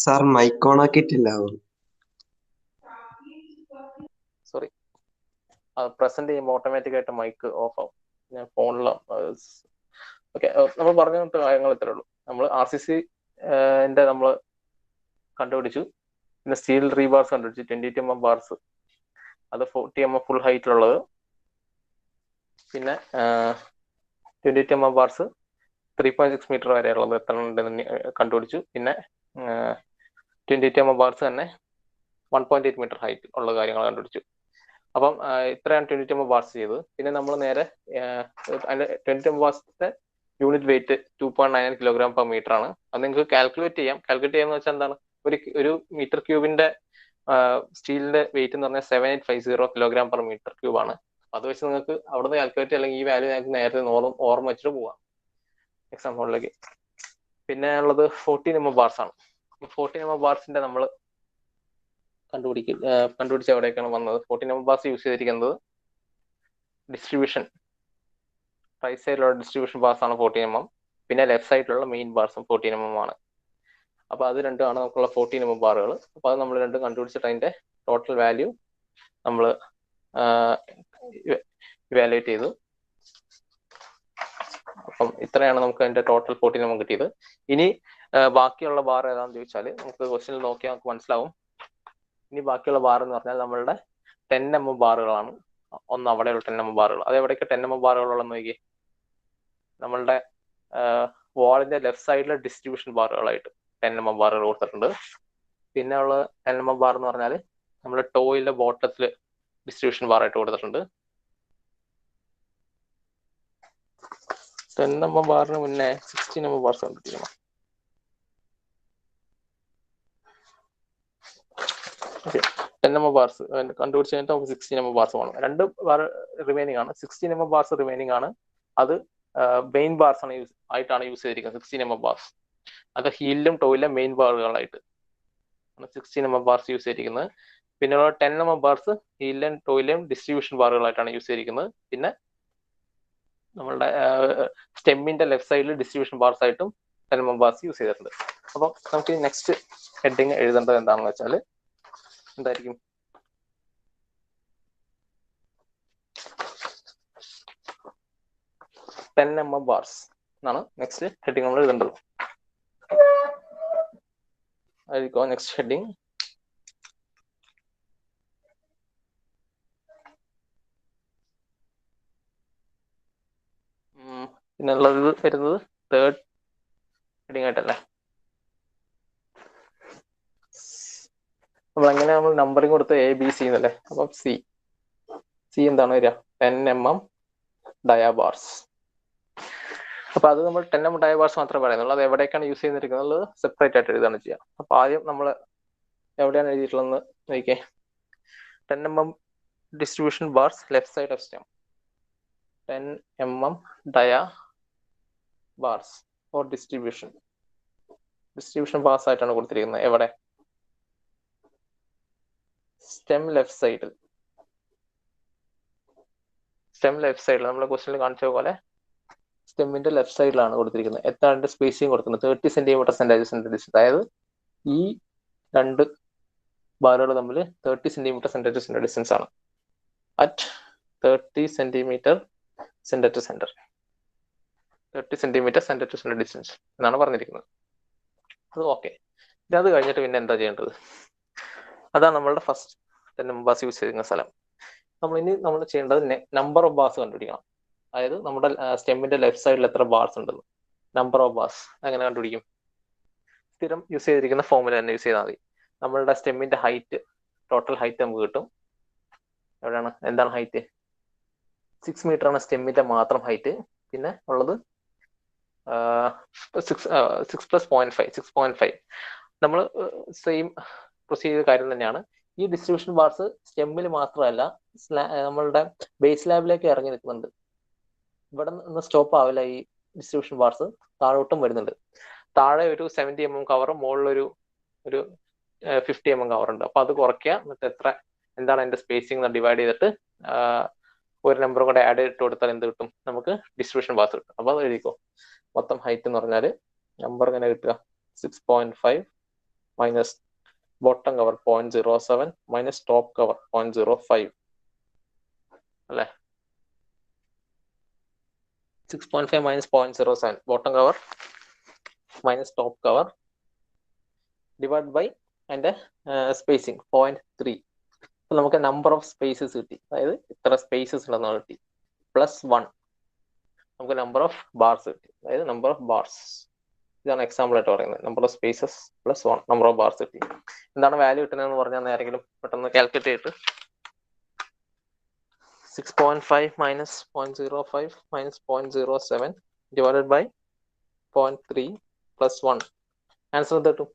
Sir mike on ആക്കിയിട്ടില്ലാവോ? Sorry, present ചെയ്യുമ്പോൾ automatic ആയിട്ട് മൈക്ക് ഓഫ് ആവും. ഞാൻ ഫോണിലാണ്. ഓക്കെ, നമ്മൾ പറഞ്ഞ കാര്യങ്ങൾ ഇത്രേ ഉള്ളൂ. നമ്മൾ RCC നമ്മൾ കണ്ടുപിടിച്ചു. പിന്നെ സ്റ്റീൽ റീബാർസ് കണ്ടുപിടിച്ചു, 22 mm ബാർസ്, അത് 40 mm ഫുൾ ഹൈറ്റിലുള്ളത്. പിന്നെ 22 mm ബാർസ് 3.6 മീറ്റർ വരെയുള്ളത് എത്ര ഉണ്ടെന്ന് കണ്ടുപിടിച്ചു. പിന്നെ 22 mm ബാർസ് തന്നെ 1.8 മീറ്റർ ഹൈറ്റ് ഉള്ള കാര്യങ്ങൾ കണ്ടുപിടിച്ചു. അപ്പം ഇത്രയാണ് 22 mm ബാർസ് ചെയ്തത്. പിന്നെ നമ്മൾ നേരെ അതിന്റെ 22 mm ബാർസിന്റെ unit weight 2.99 kilogram per metre ആണ്. അത് നിങ്ങൾക്ക് കാൽക്കുലേറ്റ് ചെയ്യാം. കാൽക്കുലേറ്റ് ചെയ്യാന്ന് വെച്ചാൽ എന്താണ്, ഒരു മീറ്റർ ക്യൂബിന്റെ സ്റ്റീലിന്റെ വെയിറ്റ് എന്ന് പറഞ്ഞാൽ 7850 കിലോഗ്രാം പെർ മീറ്റർ ക്യൂബ് ആണ്. അത് വെച്ച് നിങ്ങൾക്ക് അവിടുന്ന് കാൽക്കുലേറ്റ് അല്ലെങ്കിൽ ഈ വാല്യൂ നിങ്ങൾക്ക് നേരത്തെ ഓർമ്മ വെച്ചിട്ട് പോവാം എക്സാമ്പിളിലേക്ക്. പിന്നെ ഉള്ളത് 14 mm ബാർസ് ആണ്. 14 mm ബാർസിന്റെ നമ്മൾ കണ്ടുപിടിച്ച് എവിടേക്കാണ് വന്നത്. 14 mm ബാർസ് യൂസ് ചെയ്തിരിക്കുന്നത് ഡിസ്ട്രിബ്യൂഷൻ, റൈറ്റ് സൈഡിലുള്ള ഡിസ്ട്രിബ്യൂഷൻ ബാർസ് ആണ് 14 mm. പിന്നെ ലെഫ്റ്റ് സൈഡിലുള്ള മെയിൻ ബാർസും 14 mm ആണ്. അപ്പൊ അത് രണ്ടുമാണ് നമുക്കുള്ള 14 mm ബാറുകൾ. അപ്പൊ അത് നമ്മൾ രണ്ടും കണ്ടുപിടിച്ചിട്ട് അതിന്റെ ടോട്ടൽ വാല്യൂ നമ്മൾ ഇവാലുവേറ്റ് ചെയ്തു. അപ്പം ഇത്രയാണ് നമുക്ക് അതിന്റെ ടോട്ടൽ 14 mm കിട്ടിയത്. ഇനി ബാക്കിയുള്ള ബാർ ഏതാണെന്ന് ചോദിച്ചാൽ നമുക്ക് ക്വസ്റ്റ്യനിൽ നോക്കിയാൽ നമുക്ക് മനസ്സിലാവും. ഇനി ബാക്കിയുള്ള ബാർ എന്ന് പറഞ്ഞാൽ നമ്മളുടെ 10 mm ബാറുകളാണ്. ഒന്ന് അവിടെയുള്ള 10 mm ബാറുകൾ. അത് എവിടെയൊക്കെ 10 mm ബാറുകളുള്ളതെന്ന് നോക്കി, നമ്മളുടെ വാളിന്റെ ലെഫ്റ്റ് സൈഡിലെ ഡിസ്ട്രിബ്യൂഷൻ ബാറുകളായിട്ട് 10 mm ബാറുകൾ കൊടുത്തിട്ടുണ്ട്. പിന്നെ ഉള്ള 10 mm ബാർ എന്ന് പറഞ്ഞാൽ നമ്മുടെ ടോയിലെ ബോട്ടത്തിൽ ഡിസ്ട്രിബ്യൂഷൻ ബാറായിട്ട് കൊടുത്തിട്ടുണ്ട്. 10 mm ബാറിന് മുന്നേ 16 mm ബാർസ് കണ്ടിരിക്കണം. ഓക്കെ, 10 mm ബാർസ് കണ്ടുപിടിച്ച് കഴിഞ്ഞിട്ട് നമുക്ക് 16 mm ബാർസ് വേണം. 2 ബാർ റിമൈനിങ് ആണ്. 16 mm ബാർസ് റിമൈനിങ് ആണ്. അത് മെയിൻ ബാർസ് ആയിട്ടാണ് യൂസ് ചെയ്തിരിക്കുന്നത്. 16 mm ബാർസ് അത് ഹീലിലും ടോയിലും മെയിൻ ബാറുകളായിട്ട് 16 mm ബാർസ് യൂസ് ചെയ്തിരിക്കുന്നത്. പിന്നെ 10 mm ബാർസ് ഹീലിലും ടോയിലും ഡിസ്ട്രിബ്യൂഷൻ ബാറുകളായിട്ടാണ് യൂസ് ചെയ്തിരിക്കുന്നത്. പിന്നെ നമ്മളുടെ സ്റ്റെമ്മിന്റെ ലെഫ്റ്റ് സൈഡിൽ ഡിസ്ട്രിബ്യൂഷൻ ബാർസ് ആയിട്ടും 10 mm ബാർസ് യൂസ് ചെയ്തിട്ടുണ്ട്. അപ്പം നമുക്ക് നെക്സ്റ്റ് ഹെഡിങ് എഴുതേണ്ടത് എന്താണെന്ന് വെച്ചാൽ എന്തായിരിക്കും? ടെൻ mm ബാർസ് എന്നാണ് നെക്സ്റ്റ് ഹെഡിങ് നമ്മൾ എഴുതേണ്ടത്. ആയിരിക്കും നെക്സ്റ്റ് ഹെഡിങ്. പിന്നുള്ളത് വരുന്നത് തേർഡ് ഹെഡിങ് ആയിട്ടല്ലേ. നമ്മൾ നമ്പറിങ് കൊടുത്ത് ABC എന്നല്ലേ. അപ്പം സി എന്താണ് വരിക? 10 mm ഡയാബാർസ്. അപ്പൊ അത് നമ്മൾ 10 mm ഡയാബാർസ് മാത്രമേ പറയുന്നുള്ളൂ. അത് എവിടേക്കാണ് യൂസ് ചെയ്തിരിക്കുന്നത് സെപ്പറേറ്റ് ആയിട്ട് എഴുതാണ് ചെയ്യുക. അപ്പൊ ആദ്യം നമ്മൾ എവിടെയാണ് എഴുതിയിട്ടുള്ളതെന്ന് നോക്കിയേ. 10 mm distribution bars left side of stem, 10 mm dia bars four distribution bars ആയിട്ടാണ് കൊടുത്തിരിക്കുന്നത്. എവിടെ? സ്റ്റെം ലെഫ്റ്റ് സൈഡിൽ. നമ്മൾ ക്വസ്റ്റ്യനിൽ കാണിച്ച പോലെ സ്റ്റെമ്മിന്റെ ലെഫ്റ്റ് സൈഡിലാണ് കൊടുത്തിരിക്കുന്നത്. എത്ര സ്പേസിങ് കൊടുക്കുന്നത്? 30 സെന്റിമീറ്റർ സെന്റർ ഡിസ്റ്റൻസ്. അതായത് ഈ രണ്ട് ബാറുകൾ തമ്മിൽ 30 സെന്റിമീറ്റർ സെന്റർ ഡിസ്റ്റൻസ് ആണ്. At 30 centimetre centre to centre 30 centimetre centre to centre distance എന്നാണ് പറഞ്ഞിരിക്കുന്നത്. അത് ഓക്കെ. അത് കഴിഞ്ഞിട്ട് പിന്നെ എന്താ ചെയ്യേണ്ടത്? അതാണ് നമ്മളുടെ ഫസ്റ്റ് 10 mm ബാർസ് യൂസ് ചെയ്യുന്ന സ്ഥലം. നമ്മൾ ചെയ്യേണ്ടത് നമ്പർ ഓഫ് ബാർസ് കണ്ടുപിടിക്കണം. അതായത് നമ്മുടെ സ്റ്റെമ്മിന്റെ ലെഫ്റ്റ് സൈഡിൽ എത്ര ബാർസ് ഉണ്ടെന്ന്. നമ്പർ ഓഫ് ബാർസ് എങ്ങനെ കണ്ടുപിടിക്കും? സ്ഥിരം യൂസ് ചെയ്തിരിക്കുന്ന ഫോമുല തന്നെ യൂസ് ചെയ്താൽ മതി. നമ്മളുടെ സ്റ്റെമ്മിന്റെ ഹൈറ്റ്, ടോട്ടൽ ഹൈറ്റ് നമുക്ക് കിട്ടും. എവിടെയാണ്? എന്താണ് ഹൈറ്റ്? 6 മീറ്റർ ആണ് സ്റ്റെമ്മിന്റെ മാത്രം ഹൈറ്റ്. പിന്നെ ഉള്ളത് 6+0.5 നമ്മൾ സെയിം പ്രൊസീജിയർ കാര്യം തന്നെയാണ്. ഈ ഡിസ്ട്രിബ്യൂഷൻ ബാർസ് സ്റ്റെമ്മിൽ മാത്രമല്ല നമ്മളുടെ ബേസ് സ്ലാബിലേക്ക് ഇറങ്ങി നിൽക്കുന്നുണ്ട്. ഇവിടെ നിന്ന് സ്റ്റോപ്പ് ആവില്ല. ഈ ഡിസ്ട്രിബ്യൂഷൻ ബാർസ് താഴോട്ടും വരുന്നുണ്ട്. താഴെ ഒരു 70 mm കവറും മുകളിലൊരു 50 mm കവർ ഉണ്ട്. അപ്പൊ അത് കുറയ്ക്കുക. എന്നിട്ട് എന്താണ് അതിന്റെ സ്പേസിങ് ഡിവൈഡ് ചെയ്തിട്ട് ഒരു നമ്പറും കൂടെ ആഡ് ചെയ്തിട്ട് കൊടുത്താൽ എന്ത് കിട്ടും? നമുക്ക് ഡിസ്ട്രിബ്യൂഷൻ ബാർസ് കിട്ടും. അപ്പൊ അത് എഴുതിക്കോ. മൊത്തം ഹൈറ്റ് എന്ന് പറഞ്ഞാൽ നമ്പർ ഇങ്ങനെ കിട്ടുക 6.5 minus bottom cover 0.07 minus top cover 0.05 അല്ലേ? 6.5 minus 0.07 bottom cover minus top cover divide by അതിന്റെ സ്പേസിങ് 0.3. അപ്പൊ നമുക്ക് നമ്പർ ഓഫ് സ്പേസസ് കിട്ടി, അതായത് ഇത്ര സ്പേസസ് ഉണ്ടെന്ന് കിട്ടി. +1 നമുക്ക് നമ്പർ ഓഫ് ബാർസ് കിട്ടി, അതായത് നമ്പർ ഓഫ് ബാർസ്. ഇതാണ് എക്സാമ്പിൾ ആയിട്ട് പറയുന്നത്. Number of spaces +1 number of bars കിട്ടി. എന്താണ് വാല്യൂ കിട്ടുന്നതെന്ന് പറഞ്ഞാൽ ആരെങ്കിലും പെട്ടെന്ന് കാൽക്കുലേറ്റ് ചെയ്തിട്ട് 6.5 minus 0.05 minus 0.07 divided by 0.3 +1 answer എന്ത് കിട്ടും?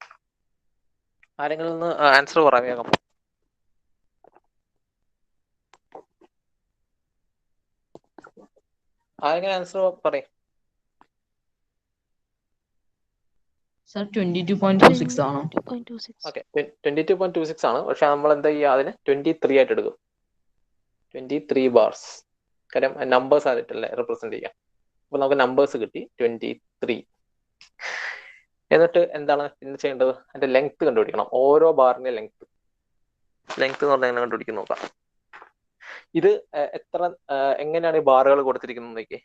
ആരെങ്കിലും ഒന്ന് ആൻസർ പറയാം വേഗം. ആരെങ്കിലും ആൻസർ പറയും. സർ 22.26 ആണോ? ഓക്കെ, 22.26 ആണ്. പക്ഷെ നമ്മൾ എന്താ ചെയ്യുക, അതിന് 23 ആയിട്ട് എടുക്കും. 23 ബാർസ്. കാര്യം നമ്പേഴ്സ് ആയിട്ടല്ലേ റെപ്രസെന്റ് ചെയ്യാം. അപ്പൊ നമുക്ക് നമ്പേഴ്സ് കിട്ടി 23. എന്നിട്ട് എന്താണ് പിന്നെ ചെയ്യേണ്ടത്? അതിന്റെ ലെങ്ത് കണ്ടുപിടിക്കണം. ഓരോ ബാറിന്റെ ലെങ്ത് എന്ന് പറഞ്ഞാൽ എങ്ങനെ കണ്ടുപിടിക്കും നോക്കാം. ഇത് എത്ര എങ്ങനെയാണ് ഈ ബാറുകൾ കൊടുത്തിരിക്കുന്നത് നോക്കി.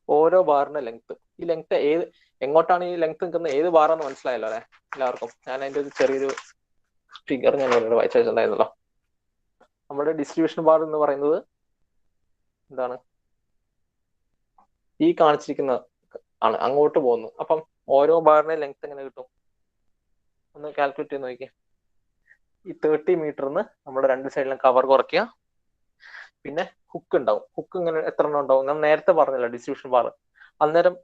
ഓരോ ബാറിന്റെ ലെങ്ത്, ഈ ലെങ്ത് എങ്ങോട്ടാണ് ഈ ലെങ്ത് നിൽക്കുന്നത്, ഏത് ബാറാന്ന് മനസ്സിലായല്ലോ അല്ലെ എല്ലാവർക്കും? ഞാൻ അതിന്റെ ഒരു ചെറിയൊരു ഫിഗർ ഞാൻ വായിച്ചിട്ടുണ്ടായിരുന്നല്ലോ. നമ്മുടെ ഡിസ്ട്രിബ്യൂഷൻ ബാർ എന്ന് പറയുന്നത് എന്താണ്, ഈ കാണിച്ചിരിക്കുന്ന ആണ്, അങ്ങോട്ട് പോകുന്നു. അപ്പം ഓരോ ബാറിന്റെ ലെങ്ത് എങ്ങനെ കിട്ടും ഒന്ന് കാൽക്കുലേറ്റ് ചെയ്ത് നോക്കിയേ. ഈ 30 മീറ്ററിന്ന് നമ്മുടെ രണ്ട് സൈഡിലും കവർ കുറയ്ക്കുക. പിന്നെ ഹുക്ക് ഉണ്ടാവും. ഹുക്ക് ഇങ്ങനെ എത്ര എണ്ണം ഉണ്ടാവും? ഞാൻ നേരത്തെ പറഞ്ഞല്ലോ ഡിസ്ട്രിബ്യൂഷൻ ബാർ. അന്നേരം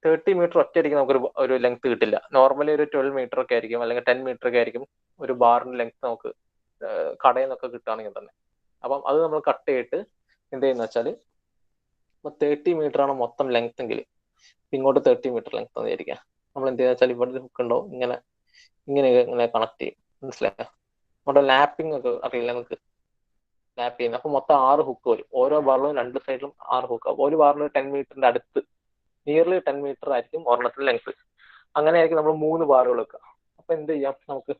30 മീറ്റർ ഒറ്റയടിക്ക് നമുക്ക് ഒരു ലെങ്ത് കിട്ടില്ല. നോർമലി ഒരു 12 മീറ്റർ ഒക്കെ ആയിരിക്കും, അല്ലെങ്കിൽ 10 മീറ്റർ ഒക്കെ ആയിരിക്കും ഒരു ബാറിന്റെ ലെങ്ത് നമുക്ക് കടയിൽ നിന്നൊക്കെ കിട്ടുകയാണെങ്കിൽ തന്നെ. അപ്പം അത് നമ്മൾ കട്ട് ചെയ്തിട്ട് എന്ത് ചെയ്യുന്ന വെച്ചാൽ, ഇപ്പൊ 30 മീറ്റർ ആണ് മൊത്തം ലെങ്ത് എങ്കിൽ ഇങ്ങോട്ട് 30 മീറ്റർ ലെങ്ത് എന്ന് വിചാരിക്കാം. നമ്മൾ എന്ത് ചെയ്യുന്ന വെച്ചാൽ ഇവിടെ ഹുക്ക് ഉണ്ടാവും, ഇങ്ങനെ ഇങ്ങനെ കണക്ട് ചെയ്യും. മനസ്സിലായോ? നമ്മുടെ ലാപ്പിംഗ് ഒക്കെ അറിയില്ല നമുക്ക്, ലാപ്പ് ചെയ്യുന്നത്. അപ്പൊ മൊത്തം 6 ഹുക്ക് വരും. ഓരോ ബാറിലും രണ്ട് സൈഡിലും 6 ഹുക്ക്. ഒരു ബാറിൽ 10 മീറ്ററിന്റെ അടുത്ത്, നിയർലി 10 മീറ്റർ ആയിരിക്കും ഒരെണ്ണത്തിന്റെ ലെങ്ത്. അങ്ങനെ ആയിരിക്കും നമ്മൾ 3 ബാറുകൾ വെക്കുക. അപ്പൊ എന്ത് ചെയ്യാം, നമുക്ക്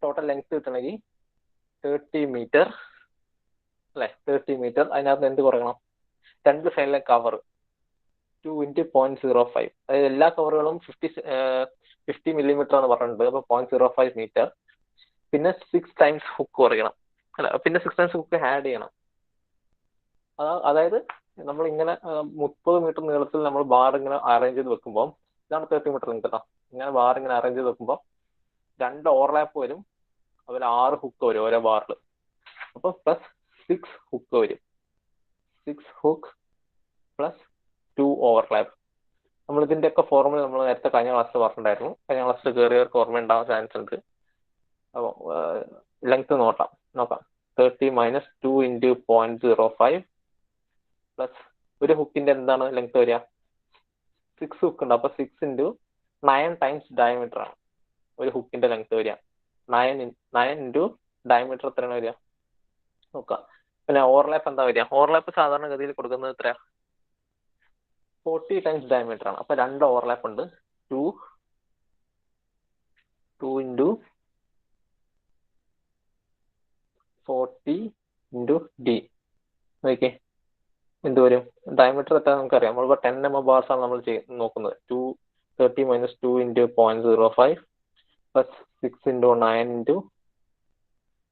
ടോട്ടൽ ലെങ്ത് കിട്ടണമെങ്കിൽ 30 മീറ്റർ അല്ലെ, 30 മീറ്റർ. അതിനകത്ത് എന്ത് കുറയണം? രണ്ട് സൈഡിലെ കവർ 2 × 0.05. അതായത് എല്ലാ കവറുകളും 50 മില്ലിമീറ്റർ ആണ് പറഞ്ഞിട്ടുണ്ട്. അപ്പൊ 0.05 മീറ്റർ. പിന്നെ 6 ടൈംസ് ഹുക്ക് കുറയണം, അല്ല പിന്നെ 6 ടൈംസ് ഹുക്ക് ആഡ് ചെയ്യണം. അതായത് നമ്മൾ ഇങ്ങനെ 30 മീറ്റർ നീളത്തിൽ നമ്മൾ ബാർ ഇങ്ങനെ അറേഞ്ച് ചെയ്ത് വെക്കുമ്പോൾ, ഇതാണ് 30 മീറ്റർ ലെങ്ത് കേട്ടോ. ഇങ്ങനെ ബാർ ഇങ്ങനെ അറേഞ്ച് ചെയ്ത് വെക്കുമ്പോൾ 2 ഓവർലാപ്പ് വരും, അതുപോലെ 6 ഹുക്ക് വരും ഓരോ ബാറിൽ. അപ്പൊ +6 ഹുക്ക് വരും. 6 ഹുക്ക് +2 ഓവർലാപ്പ്. നമ്മൾ ഇതിന്റെ ഒക്കെ ഫോർമുല നമ്മൾ നേരത്തെ കഴിഞ്ഞ ക്ലാസ്സിൽ പറഞ്ഞിട്ടുണ്ടായിരുന്നു. കഴിഞ്ഞ ക്ലാസ്സിൽ കയറിയവർക്ക് ഓർമ്മ ഉണ്ടാവാൻ ചാൻസ് ഉണ്ട്. അപ്പോൾ ലെങ്ത് നോക്കാം. 30 മൈനസ് 2 × 0.05 പ്ലസ് ഒരു ഹുക്കിന്റെ എന്താണ് ലെങ്ത് വരിക? 6 ഹുക്ക് ഉണ്ട്. അപ്പൊ 6 × 9 ടൈംസ് ഡയമീറ്റർ ആണ് ഒരു ഹുക്കിന്റെ ലെങ്ത് വരിക. 9 × ഡയമീറ്റർ എത്രയാണ് വരിക നോക്കാം. പിന്നെ ഓവർലാപ്പ് എന്താ വരിക? ഓവർലാപ്പ് സാധാരണഗതിയിൽ കൊടുക്കുന്നത് എത്രയാ? 40 ടൈംസ് ഡയമീറ്റർ ആണ്. അപ്പൊ 2 ഓവർലാപ്പ് ഉണ്ട്. 2 × 40 × d നോക്കിയേ എന്ത് വരും? ഡയമീറ്റർ എത്ര നമുക്കറിയാം. നമ്മളിപ്പോൾ 10 mm ബാർസ് ആണ് നമ്മൾ നോക്കുന്നത്. 30 മൈനസ് 2 × 0.05 പ്ലസ് 6 × 9 ×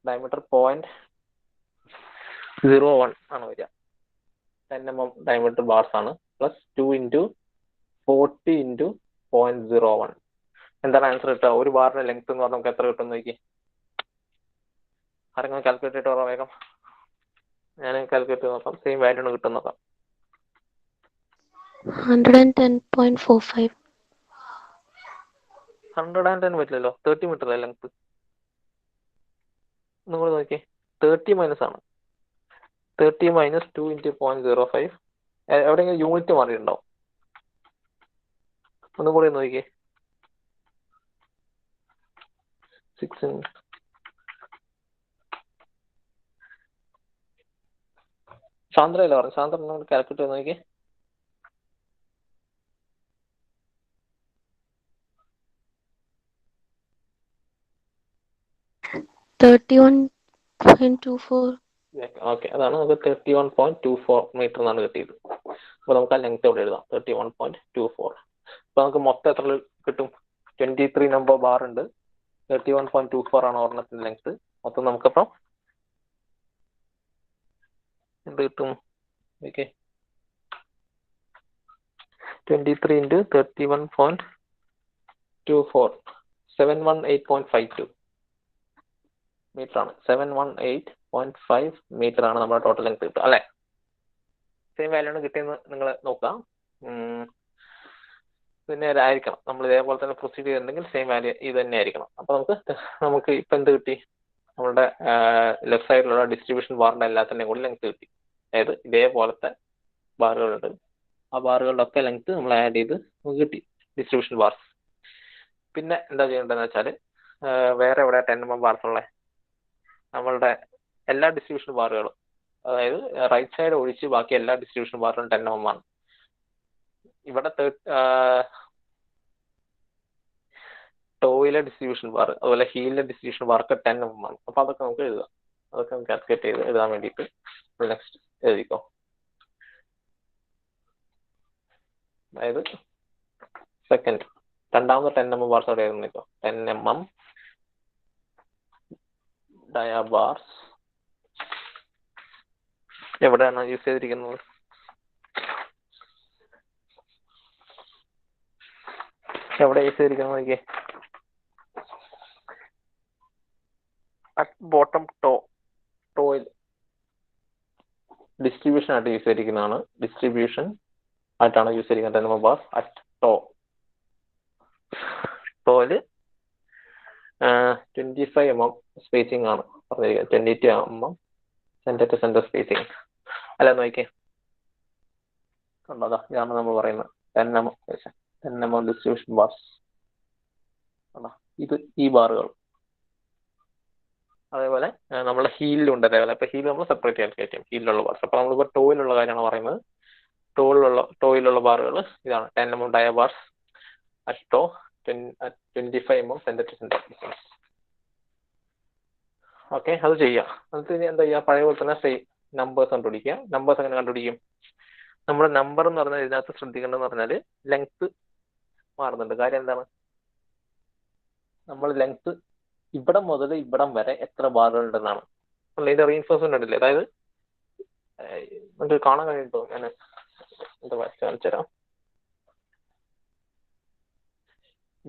ഡയമീറ്റർ 0.01 ആണ് വരിക. 10 mm ഡയമീറ്റർ ബാർസ് ആണ്. പ്ലസ് 2 × 40 × 0.01. എന്താണ് ആൻസർ കിട്ടുക? ഒരു ബാറിന്റെ ലെങ്ത് എന്ന് പറഞ്ഞാൽ നമുക്ക് എത്ര കിട്ടും നോക്കി. ആരെങ്കിലും കാൽക്കുലേറ്റ് ചെയ്തിട്ട് പറയാം വേഗം. ഞാൻ കാൽക്കുലേറ്റ് ചെയ്ത് നോക്കാം, സെയിം വാല്യൂ ആണ് കിട്ടും നോക്കാം. 110.45. 110 പറ്റില്ലല്ലോ, 30 മീറ്റർ അല്ലേ ലെങ്ത്. നിങ്ങൾ നോക്കിയേ, 30 മൈനസ് ആണ്. 30 മൈനസ് 2 × 0.05. എവിടെയെങ്കിലും യൂണിറ്റ് മാറിയിട്ടുണ്ടാവും. ഒന്നും കൂടി നോക്കിയേ. 6 സാന്ദ്രയല്ലേ പറഞ്ഞു? സാന്ദ്ര കാൽക്കുലേറ്റ് ചെയ്ത് നോക്കിയേ. 31.24. ഓക്കെ, അതാണ് നമുക്ക് 31.24 മീറ്റർ എന്നാണ് കിട്ടിയത്. അപ്പോൾ നമുക്ക് ആ ലെങ്ത് ഇവിടെ എഴുതാം, 31.24. അപ്പോൾ നമുക്ക് മൊത്തം എത്ര കിട്ടും? 23 നമ്പർ ബാർ ഉണ്ട്, 31.24 ആണ് ഒരെണ്ണത്തിന്റെ ലെങ്ത്. മൊത്തം നമുക്കപ്പം എന്ത് കിട്ടും? ഓക്കെ, 23 into 31.24 718.52 മീറ്റർ ആണ്. 718.5 മീറ്റർ ആണ് നമ്മുടെ ടോട്ടൽ ലെങ്ത് കിട്ടുക അല്ലെ? സെയിം വാല്യൂ ആണ് കിട്ടിയെന്ന് നിങ്ങൾ നോക്കാം. പിന്നെ ആയിരിക്കണം നമ്മൾ ഇതേപോലെ തന്നെ പ്രൊസീഡ് ചെയ്തിട്ടുണ്ടെങ്കിൽ സെയിം വാല്യൂ ഇത് തന്നെ ആയിരിക്കണം. അപ്പൊ നമുക്ക് ഇപ്പൊ എന്ത് കിട്ടി? നമ്മുടെ ലെഫ്റ്റ് സൈഡിലുള്ള ഡിസ്ട്രിബ്യൂഷൻ ബാറിന്റെ എല്ലാത്തിൻ്റെയും കൂടി ലെങ്ത് കിട്ടി. അതായത് ഇതേപോലത്തെ ബാറുകളുണ്ട്, ആ ബാറുകളുടെ ഒക്കെ ലെങ്ത് നമ്മൾ ആഡ് ചെയ്ത് നമുക്ക് കിട്ടി ഡിസ്ട്രിബ്യൂഷൻ ബാർസ്. പിന്നെ എന്താ ചെയ്യേണ്ടതെന്ന് വെച്ചാൽ വേറെ എവിടെ 10 mm ബാർസ് ഉള്ളത്? നമ്മളുടെ എല്ലാ ഡിസ്ട്രിബ്യൂഷൻ ബാറുകളും, അതായത് റൈറ്റ് സൈഡ് ഒഴിച്ച് ബാക്കി എല്ലാ ഡിസ്ട്രിബ്യൂഷൻ ബാറുകളും 10 mm ആണ്. ഇവിടെ ടോയിലെ ഡിസ്ട്രിബ്യൂഷൻ ബാർ അതുപോലെ ഹീലിലെ ഡിസ്ട്രിബ്യൂഷൻ ബാർക്ക് 10 mm ആണ്. അപ്പൊ അതൊക്കെ നമുക്ക് എഴുതാം, അതൊക്കെ നമുക്ക് കാൽക്കുലേറ്റ് ചെയ്ത് എഴുതാൻ വേണ്ടിയിട്ട് നെക്സ്റ്റ് എഴുതിക്കോ. അതായത് സെക്കൻഡ് രണ്ടാമത്തെ 10 mm ബാർസ് അവിടെ എഴുതുന്നിക്കോ. 10 mm ഡയാ ബാർസ് എവിടെയാണ് യൂസ് ചെയ്തിരിക്കുന്നത്? എവിടെ യൂസ് ചെയ്തിരിക്കുന്നത് നോക്കിയേ. അറ്റ് ബോട്ടം ടോയിൽ ഡിസ്ട്രിബ്യൂഷൻ ആയിട്ട് യൂസ് ചെയ്തിരിക്കുന്നതാണ്. ഡിസ്ട്രിബ്യൂഷൻ ആയിട്ടാണ് യൂസ് ചെയ്തിരിക്കുന്നത് 10 mm ബാർസ് അറ്റ് ടോയില് 25 mm സ്പേസിംഗ് ആണ് പറഞ്ഞിരിക്കുന്നത്. 22 mm centre to centre spacing അല്ല. നോക്കിയേ, കണ്ടോ? ഇതാണ് നമ്മൾ പറയുന്നത് 10 mm ഡിസ്ട്രിബ്യൂഷൻ ബാർസ്. ഇത് ഈ ബാറുകൾ അതേപോലെ നമ്മളെ ഹീലിലുണ്ട് അതേപോലെ. അപ്പൊ ഹീൽ നമ്മൾ സെപ്പറേറ്റ് കാൽക്കുലേറ്റ് ചെയ്യും, ഹീലിലുള്ള ബാർസ്. അപ്പൊ നമ്മളിപ്പോൾ ടോയിലുള്ള കാര്യമാണ് പറയുന്നത്. ടോയിലുള്ള ബാറുകൾ ഇതാണ് 10 mm dia bars at toe 25 mm centre to centre. Okay, അത് ചെയ്യാം. എന്നിട്ട് ഇനി എന്താ ചെയ്യുക? പഴയ പോലെ തന്നെ നമ്പേഴ്സ് കണ്ടുപിടിക്കുക. നമ്പേഴ്സ് എങ്ങനെ കണ്ടുപിടിക്കും? നമ്മുടെ നമ്പർ എന്ന് പറഞ്ഞാൽ ഇതിനകത്ത് ശ്രദ്ധിക്കേണ്ടതെന്ന് പറഞ്ഞാൽ ലെങ്ത് മാറുന്നുണ്ട്. കാര്യം എന്താണ്? നമ്മൾ ലെങ്ത് ഇവിടം മുതൽ ഇവിടം വരെ എത്ര ബാറുകൾ ഉണ്ടെന്നാണ്. ഇതിന്റെ റീഇൻഫോഴ്സ്മെന്റ് ഉണ്ടല്ലേ, അതായത് നമുക്ക് കാണാൻ കഴിയുമ്പോൾ ഞാൻ എന്താ കാണിച്ചു തരാം.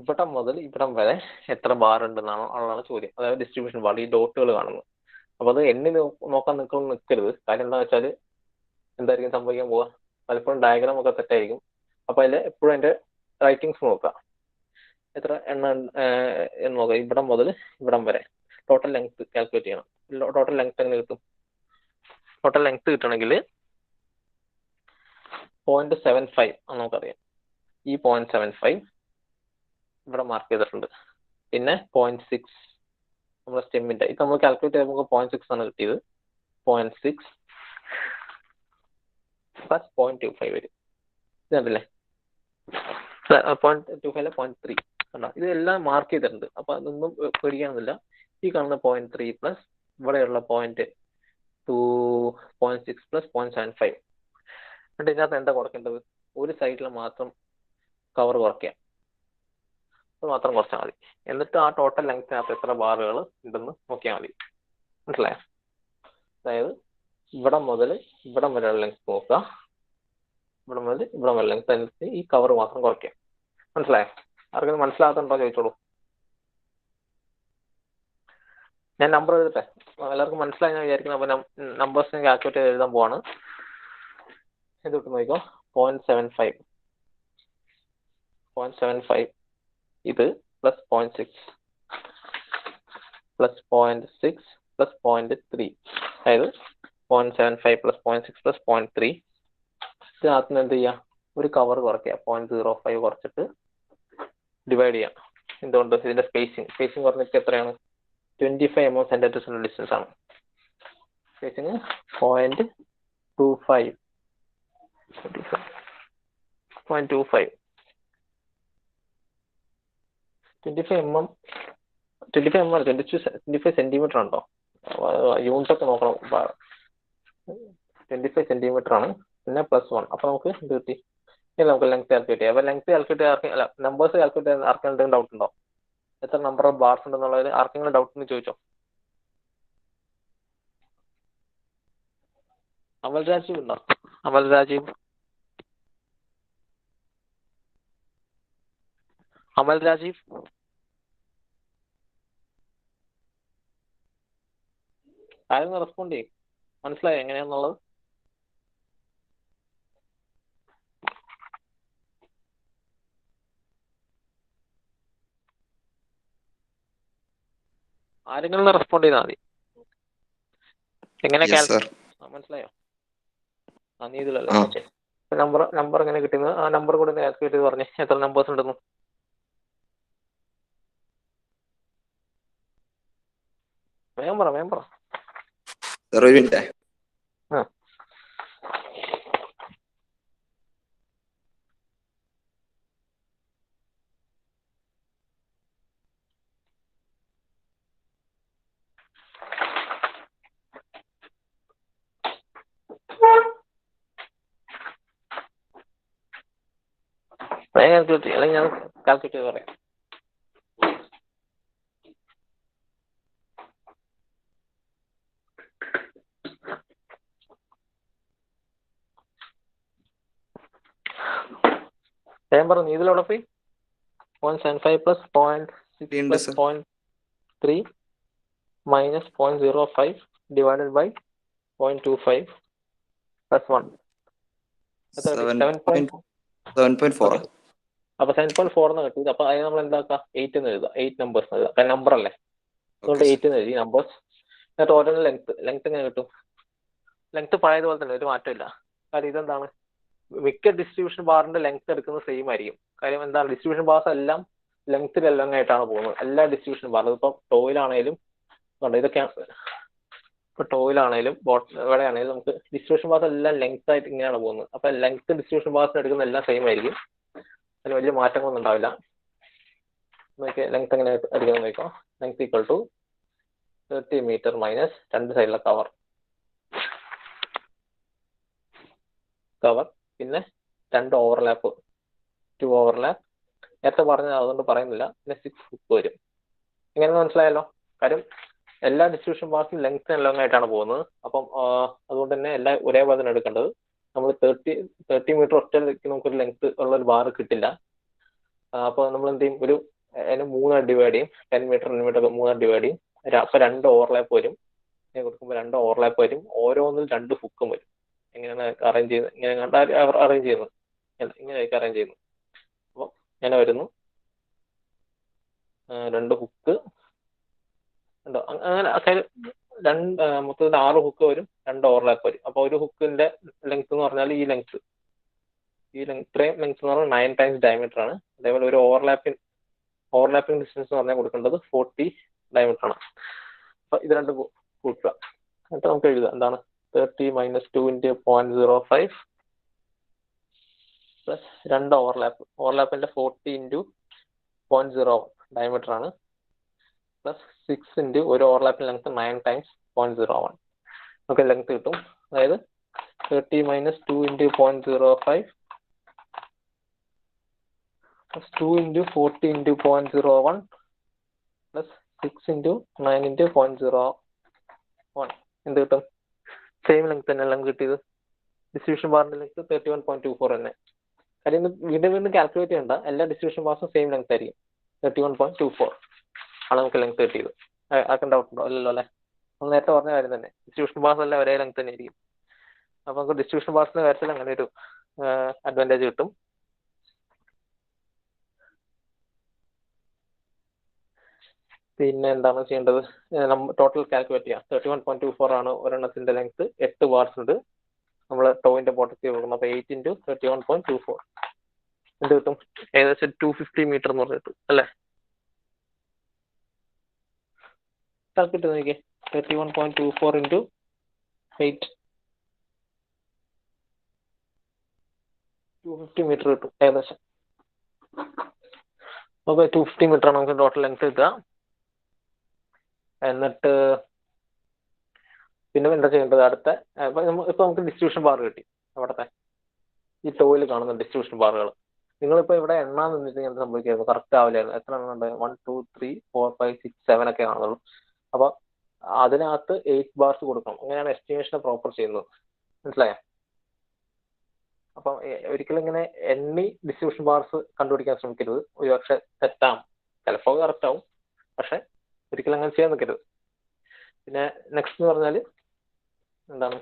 ഇവിടം മുതൽ ഇവിടം വരെ എത്ര ബാർ ഉണ്ടെന്നാണോ ഉള്ളതാണ് ചോദ്യം. അതായത് ഡിസ്ട്രിബ്യൂഷൻ ബാർ, ഈ ഡോട്ടുകൾ കാണുന്നത്. അപ്പൊ അത് എണ്ണി നോക്കാൻ നിൽക്കരുത്. കാര്യം എന്താ വെച്ചാൽ എന്തായിരിക്കും സംഭവിക്കാൻ പോവുക? പലപ്പോഴും ഡയഗ്രാം ഒക്കെ തെറ്റായിരിക്കും. അപ്പൊ അതിൽ എപ്പോഴും അതിന്റെ റൈറ്റിങ്സ് നോക്കാം, എത്ര എണ്ണ എന്ന് നോക്കാം. ഇവിടം മുതൽ ഇവിടം വരെ ടോട്ടൽ ലെങ്ത് കാൽക്കുലേറ്റ് ചെയ്യണം. ടോട്ടൽ ലെങ്ത് എങ്ങനെ കിട്ടും? ടോട്ടൽ ലെങ്ത് കിട്ടണമെങ്കിൽ 0.75 ആണ് നമുക്കറിയാം. ഈ 0.75 ഇവിടെ മാർക്ക് ചെയ്തിട്ടുണ്ട്. പിന്നെ 0.6 നമ്മുടെ സ്റ്റെമ്മിന്റെ, ഇത് നമ്മൾ കാൽക്കുലേറ്റ് ചെയ്യുമ്പോൾ 0.6 ആണ് കിട്ടിയത്. 0.6 പ്ലസ് 0.25 വരും. ഇത് കണ്ടില്ലേ? 0.25 0.3 കണ്ടോ? ഇതെല്ലാം മാർക്ക് ചെയ്തിട്ടുണ്ട്. അപ്പൊ അതൊന്നും പേടിക്കാനൊന്നുമില്ല. ഈ കാണുന്ന 0.3 പ്ലസ് ഇവിടെയുള്ള 0.6 പ്ലസ് 0.75. എന്നിട്ട് ഇതിനകത്ത് എന്താ കുറയ്ക്കേണ്ടത്? ഒരു സൈഡിൽ മാത്രം കവർ കുറയ്ക്കാം, അത് മാത്രം കുറച്ചാൽ മതി. എന്നിട്ട് ആ ടോട്ടൽ ലെങ്ത്തിനകത്ത് എത്ര ബാറുകൾ ഉണ്ടെന്ന് നോക്കിയാൽ മതി. മനസ്സിലായോ? അതായത് ഇവിടെ മുതൽ ഇവിടം വരെയുള്ള ലെങ്ത് നോക്കുക, ഇവിടെ മുതൽ ഇവിടെ വരെ ലെങ്ത് അനുസരിച്ച് ഈ കവർ മാത്രം കുറയ്ക്കാം. മനസ്സിലായോ? ആർക്കും മനസ്സിലാകത്തുണ്ടോ ചോദിച്ചോളൂ. ഞാൻ നമ്പർ എഴുതട്ടെ, എല്ലാവർക്കും മനസ്സിലായി ഞാൻ വിചാരിക്കുന്നു. അപ്പൊ നമ്പേഴ്സ് ഞാൻ കാൽക്കുലേറ്റ് ചെയ്ത് എഴുതാൻ പോവാണ്. ഇത് വിട്ട് നോക്കിക്കോ. 0.75 ഇത് പ്ലസ് 0.6 പ്ലസ് 0.6 പ്ലസ് 0.3, അതായത് 0.75 പ്ലസ് 0.6 പ്ലസ് 0.3. ഇതിനകത്ത് നിന്ന് എന്ത് ചെയ്യാം? ഒരു കവർ കുറയ്ക്കുക, 0.05 കുറച്ചിട്ട് ഡിവൈഡ് ചെയ്യാം. എന്തുകൊണ്ട്? ഇതിന്റെ സ്പേസിങ് കുറഞ്ഞിട്ട് എത്രയാണ്? 25 mm centre to centre distance ആണ്. സ്പേസിങ് 0.25 25 mm 25 25 സെന്റിമീറ്റർ ഉണ്ടോ? യൂണിറ്റ് ഒക്കെ നോക്കണം. 25 സെന്റിമീറ്റർ ആണ്. പിന്നെ +1. അപ്പൊ നമുക്ക് എന്ത് കിട്ടി? ഇനി നമുക്ക് ലെങ്ത് കാൽക്കുലേറ്റ് ചെയ്യാം. അപ്പൊ ലെങ്ത് കാൽക്കുലേറ്റ് അല്ല, നമ്പേഴ്സ് കാൽക്കുലേറ്റ് ചെയ്യാൻ ആർക്കെങ്കിലും ഡൗട്ട് ഉണ്ടോ? എത്ര നമ്പർ ഓഫ് ബാർസ് ഉണ്ടെന്നുള്ളത് ആർക്കെങ്കിലും ഡൗട്ട് എന്ന് ചോദിച്ചോ. അമൽ രാജീവ് ഉണ്ടോ? അമൽ രാജീവ് ആരെങ്കിലും റെസ്പോണ്ട് ചെയ്യും. മനസ്സിലായോ എങ്ങനെയാന്നുള്ളത്? ആരെങ്കിലും റെസ്പോണ്ട് ചെയ്താൽ മതി. എങ്ങനെ മനസ്സിലായോ? നീ ഇതിലല്ലേ? ഓക്കെ. നമ്പർ എങ്ങനെ കിട്ടുന്നത്? ആ നമ്പർ കൂടെ കാൽക്കുലേറ്റ് ചെയ്ത് പറഞ്ഞേ, എത്ര നമ്പേഴ്സ് ഉണ്ടെന്ന്. വേഗം പറ. ആ വേഗം കാൽക്കുലേറ്റ് ചെയ്യാം, അല്ലെങ്കിൽ ഞാൻ കാൽക്കുലേറ്റ് ചെയ്ത് പറയാം. വേഗം പറഞ്ഞു. ഇതിലൂടെ പോയി 0.75 + 0.6 + 0.3 - 0.05 ഡിവൈഡഡ് ബൈ 0.25 + 1. 7.4. അപ്പൊ 7.4 എന്ന് കിട്ടിയത്. അപ്പൊ അതിന് നമ്മൾ എന്താക്കാം? 8 എന്ന് എഴുതാം. 8 നമ്പേഴ്സ് എഴുതാം. നമ്പർ അല്ലേ, അതുകൊണ്ട് 8 എന്ന് എഴുതി നമ്പേഴ്സ്. എന്നിട്ട് ഓരോ ലെങ്ത് എങ്ങനെ കിട്ടും? ലെങ്ത് പഴയതുപോലെ തന്നെ, ഒരു മാറ്റമില്ല. കാര്യം ഇതെന്താണ്, മിക്ക ഡിസ്ട്രിബ്യൂഷൻ ബാറിന്റെ ലെങ്ത് എടുക്കുന്നത് സെയിം ആയിരിക്കും. കാര്യം എന്താണ്, ഡിസ്ട്രിബ്യൂഷൻ ബാർസ് എല്ലാം ലെങ്ത്തിലെല്ലാം ആയിട്ടാണ് പോകുന്നത്. എല്ലാ ഡിസ്ട്രിബ്യൂഷൻ ബാറും ഇപ്പം ടോയിലാണേലും ഇതൊക്കെയാണ്. ഇപ്പൊ ടോയിലാണേലും ഇവിടെ ആണെങ്കിലും നമുക്ക് ഡിസ്ട്രിബ്യൂഷൻ ബാർസ് എല്ലാം ലെങ്ത് ആയിട്ട് ഇങ്ങനെയാണ് പോകുന്നത്. അപ്പൊ ലെങ്ത് ഡിസ്ട്രിബ്യൂഷൻ ബാർസിന് എടുക്കുന്ന എല്ലാം സെയിം ആയിരിക്കും. അതിന് വലിയ മാറ്റങ്ങളൊന്നും ഉണ്ടാവില്ല. നോക്കിയാൽ ലെങ്ത് എങ്ങനെ എടുക്കുന്നത് നോക്കാം. Length equal to 30 metre minus 2 സൈഡിലെ കവർ, പിന്നെ 2 ഓവർലാപ്പ്, 2 ഓവർലാപ്പ്. നേരത്തെ പറഞ്ഞത് അതുകൊണ്ട് പറയുന്നില്ല. പിന്നെ 6 ഹുക്ക് വരും. എങ്ങനെ മനസ്സിലായല്ലോ? കാര്യം എല്ലാ ഡിസ്ട്രിബ്യൂഷൻ ബാർസും ലെങ്ത് ലോങ് ആയിട്ടാണ് പോകുന്നത്. അപ്പം അതുകൊണ്ട് തന്നെ എല്ലാം ഒരേപോലെ തന്നെ എടുക്കേണ്ടത്. നമ്മൾ 30 മീറ്റർ ഒറ്റയ്ക്ക് നമുക്കൊരു ലെങ്ത് ഉള്ള ഒരു ബാർ കിട്ടില്ല. അപ്പോൾ നമ്മൾ എന്ത് ചെയ്യും, അതിന് 3 ഡിവൈഡ് ചെയ്യും. 10 മീറ്റർ 3 ഡിവൈഡ് ചെയ്യും. അപ്പൊ 2 ഓവർലാപ്പ് വരും. കൊടുക്കുമ്പോൾ 2 ഓവർലാപ്പ് വരും. ഓരോന്നിൽ 2 ഹുക്കും വരും. എങ്ങനെയാണ് അറേഞ്ച് ചെയ്യുന്നത്? ഇങ്ങനെയായിരിക്കും അറേഞ്ച് ചെയ്യുന്നത്. അപ്പോൾ ഇങ്ങനെ വരുന്നു, 2 ഹുക്ക് ഉണ്ടോ? അങ്ങനെ മൊത്തത്തിൽ 6 ഹുക്ക് വരും, 2 ഓവർലാപ്പ് വരും. അപ്പൊ ഒരു ഹുക്കിന്റെ ലെങ്ത് എന്ന് പറഞ്ഞാൽ ഈ ലെങ്ത്, ഇത്രയും ലെങ്ത് എന്ന് പറഞ്ഞാൽ 9 ടൈംസ് ഡയമീറ്റർ ആണ്. അതേപോലെ ഒരു ഓവർലാപ്പിംഗ് ഡിസ്റ്റൻസ് എന്ന് പറഞ്ഞാൽ കൊടുക്കേണ്ടത് 40 ഡയമീറ്റർ ആണ്. അപ്പൊ ഇത് രണ്ടും കൂട്ടുക. എന്നിട്ട് നമുക്ക് എഴുതാം എന്താണ്, 30 - 2 × 0.05 പ്ലസ് 2 ഓവർലാപ്പിന്റെ 40 × 0.01 ഡയമീറ്റർ ആണ്, പ്ലസ് 6 × ഒരു ഓവർലാപ്പിംഗ് ലെങ്ത് 9 ടൈംസ് 0.01. നമുക്ക് ലെങ്ത് കിട്ടും. അതായത് 30 - 2 × 0.05 plus 2 × 40 × 0.01 plus 6 × 9 × 0.01. എന്ത് കിട്ടും? സെയിം ലെങ്ത് തന്നെ എല്ലാം കിട്ടിയത്. ഡിസ്ട്രിബ്യൂഷൻ ബാറിന്റെ ലെങ്ത് 31.24 തന്നെ. കാര്യം വീണ്ടും കാൽക്കുലേറ്റ് ചെയ്യണ്ട, എല്ലാ ഡിസ്ട്രിബ്യൂഷൻ ബാർസും സെയിം ലെങ്ത് ആയിരിക്കും. 31.24 ആണ് നമുക്ക് ലെങ്ത് കിട്ടിയത്. ആർക്കും ഡൗട്ട് ഉണ്ടോ? അല്ലല്ലോ അല്ലേ? നമ്മൾ നേരത്തെ പറഞ്ഞ കാര്യം തന്നെ, ഡിസ്ട്രിബ്യൂഷൻ ബാർസ് എല്ലാം ഒരേ ലെങ്ത് തന്നെ ആയിരിക്കും. അപ്പൊ നമുക്ക് ഡിസ്ട്രിബ്യൂഷൻ ബാർസിന്റെ കാര്യത്തിൽ അങ്ങനെ ഒരു അഡ്വാൻറ്റേജ് കിട്ടും. പിന്നെ എന്താണ് ചെയ്യേണ്ടത്? ടോട്ടൽ കാൽക്കുലേറ്റ് ചെയ്യാം. 31.24 ആണ് ഒരെണ്ണത്തിന്റെ ലെങ്ത്. 8 ബാർസ് ഉണ്ട്. നമ്മൾ ടോയിന്റെ ബോട്ടത്തിൽ കൊടുക്കണം. അപ്പൊ 8 × 31.24 എന്ത് കിട്ടും? ഏകദേശം 250 മീറ്റർ എന്ന് പറഞ്ഞിട്ട് അല്ലേ? കാൽക്കുലേറ്റ് നോക്കിയേ. 31.24 × 8 250 മീറ്റർ കിട്ടും ഏകദേശം. ഓക്കെ, 250 മീറ്റർ ആണ് നമുക്ക് ടോട്ടൽ ലെങ്ത് കിട്ടുക. എന്നിട്ട് പിന്നെ എന്താ ചെയ്യേണ്ടത്? അടുത്ത ഇപ്പൊ നമുക്ക് ഡിസ്ട്രിബ്യൂഷൻ ബാർ കിട്ടി. അവിടുത്തെ ഈ ടോയിൽ കാണുന്ന ഡിസ്ട്രിബ്യൂഷൻ ബാറുകൾ നിങ്ങളിപ്പോ ഇവിടെ എണ്ണാൻ നിന്നിട്ട് എന്ത് സംഭവിക്കായിരുന്നു? കറക്റ്റ് ആവില്ലായിരുന്നു. എത്ര എണ്ണം ഉണ്ട്? 1 2 3 4 5 6 7 ഒക്കെ കാണുന്നുള്ളൂ. അപ്പൊ അതിനകത്ത് 8 ബാർസ് കൊടുക്കണം. അങ്ങനെയാണ് എസ്റ്റിമേഷനെ പ്രോപ്പർ ചെയ്യുന്നത്. മനസ്സിലായോ? അപ്പം ഒരിക്കലും ഇങ്ങനെ എണ്ണി ഡിസ്ട്രിബ്യൂഷൻ ബാർസ് കണ്ടുപിടിക്കാൻ ശ്രമിക്കരുത്. ഒരുപക്ഷെ തെറ്റാവും, ചിലപ്പോൾ കറക്റ്റ് ആവും, പക്ഷെ ഒരിക്കലും അങ്ങനെ ചെയ്യാൻ നിൽക്കരുത്. പിന്നെ നെക്സ്റ്റ് എന്ന് പറഞ്ഞാൽ എന്താണ്?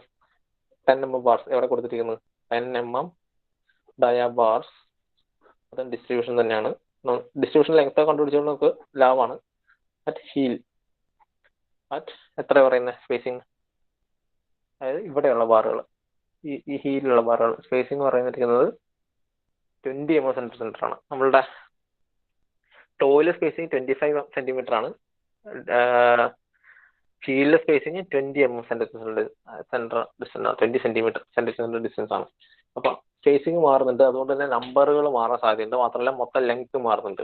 10 mm ബാർസ് എവിടെ കൊടുത്തിരിക്കുന്നത്? 10 mm ഡയ ബാർസ്. അത് ഡിസ്ട്രിബ്യൂഷൻ തന്നെയാണ്. ഡിസ്ട്രിബ്യൂഷൻ ലെങ്ത് കണ്ടുപിടിച്ചുകൊണ്ട് നമുക്ക് ലാവാണ്. അറ്റ് ഹീൽ, അറ്റ് എത്ര പറയുന്നത് സ്പേസിങ്, അതായത് ഇവിടെയുള്ള ബാറുകൾ, ഈ ഹീലിലുള്ള ബാറുകൾ സ്പേസിങ് പറയുന്നിരിക്കുന്നത് 20 mm സെന്റർ ആണ്. നമ്മളുടെ ടോയില് സ്പേസിങ് 25 സെന്റിമീറ്റർ ആണ്. ഹീലിലെ സ്പേസിങ് 20 mm സെന്റർ ഡിസ്റ്റൻസ് ആണ്. 20 സെന്റിമീറ്റർ സെന്റർ ഡിസ്റ്റൻസ് ആണ്. അപ്പൊ സ്പേസിങ് മാറുന്നുണ്ട്, അതുകൊണ്ട് തന്നെ നമ്പറുകൾ മാറാൻ സാധ്യതയുണ്ട്. മാത്രമല്ല മൊത്തം ലെങ്ത് മാറുന്നുണ്ട്.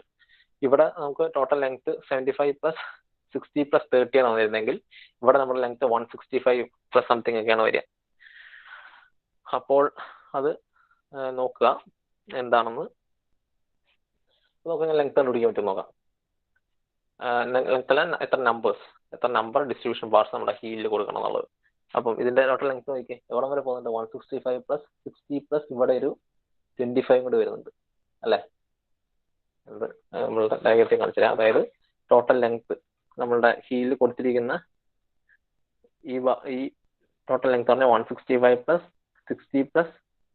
ഇവിടെ നമുക്ക് ടോട്ടൽ ലെങ്ത് 75 + 60 + 30 ആണ് വരുന്നതെങ്കിൽ ഇവിടെ നമ്മുടെ ലെങ്ത് 165 + സംതിങ് ഒക്കെയാണ് വരിക. അപ്പോൾ അത് നോക്കുക എന്താണെന്ന്. നമുക്ക് ലെങ്ത് കണ്ടുപിടിക്കാൻ പറ്റും നോക്കാം. ലെങ്ത് എത്ര നമ്പർ ഡിസ്ട്രിബ്യൂഷൻ ബാർസ് നമ്മുടെ ഹീലിൽ കൊടുക്കണം എന്നുള്ളത്. അപ്പം ഇതിന്റെ ടോട്ടൽ ലെങ്ത് നോക്കിയേ, എവിടെ വരെ പോകുന്നുണ്ട്? 165 + 60 + ഇവിടെ ഒരു 25 കൂടി വരുന്നുണ്ട് അല്ലേ? നമ്മളുടെ ഡയഗ്രത്തിൽ കാണിച്ചുതരാം. അതായത് ടോട്ടൽ ലെങ്ത് നമ്മളുടെ ഹീലിൽ കൊടുത്തിരിക്കുന്ന ഈ ടോട്ടൽ ലെങ്ത് പറഞ്ഞാൽ 165 + 60 +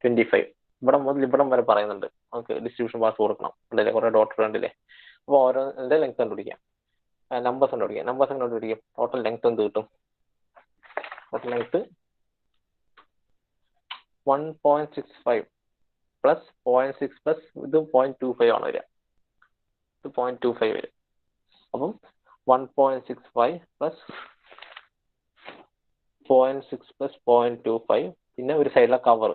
25. ഇവിടെ മുതൽ ഇവിടം വരെ പറയുന്നുണ്ട് നമുക്ക് ഡിസ്ട്രിബ്യൂഷൻ ബാർസ് കൊടുക്കണം. ഉണ്ടല്ലേ, കുറെ ഡോട്ടർ ഉണ്ടല്ലേ. അപ്പോൾ ഓരോന്നിന്റെ ലെങ്ത് കണ്ടുപിടിക്കാം, നമ്പേഴ്സ് കണ്ടുപിടിക്കും. ടോട്ടൽ ലെങ്ത് എന്ത് കിട്ടും? ടോട്ടൽ ലെങ്ത് 1.65 + 0.6 + ഇത് 0.25 ആണ് വരിക. ഇത് 0.25 വരും. അപ്പം 1.65 + 0.6 + 0.25. പിന്നെ ഒരു സൈഡിലെ കവർ,